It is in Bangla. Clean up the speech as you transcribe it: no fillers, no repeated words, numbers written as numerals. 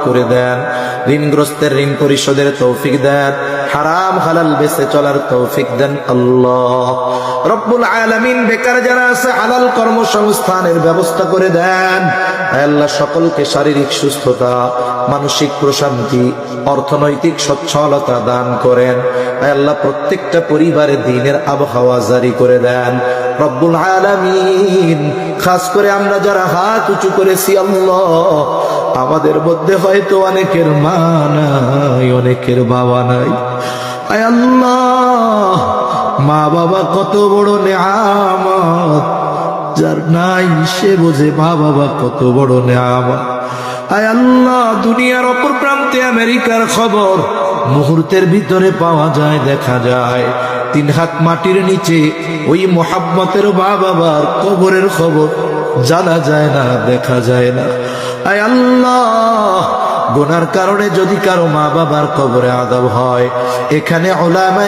করে দেন, ঋণগ্রস্তের ঋণ পরিশোধের তৌফিক দেন, হারাম হালাল বেঁচে চলার তৌফিক দেন আল্লাহ রব্বুল আলামিন। বেকার যারা আছে হালাল কর্মসংস্থানের ব্যবস্থা করে দেন আল্লাহ। সকলকে শারীরিক সুস্থতা, মানসিক প্রশান্তি, অর্থনৈতিক সচ্ছলতা দান করেন আল্লাহ। প্রত্যেকটা পরিবারে দ্বীনের আবহাওয়া জারি করে দেন রব্বুল আলামিন। খাস করে আমরা যারা হাত উঁচু করেছি আল্লাহ, আমাদের মধ্যে হয়তো অনেকের মা নাই, অনেকের বাবা নাই। আয় আল্লাহ, মা বাবা কত বড় নেয়ামত, যার নাই সে বোঝে মা বাবা কত বড় নেয়ামত। আয় আল্লাহ, দুনিয়ার অপর প্রান্তে আমেরিকার খবর মুহূর্তের ভিতরে পাওয়া যায়, দেখা যায়। 3 হাত মাটির নিচে ওই মোহাম্মতের মা বাবার কবরের খবর জানা যায় না, দেখা যায় না। আয় আল্লাহ, গুনার কারণে যদি কারো মা বাবার কবরে আযাব হয়, এখানে উলামা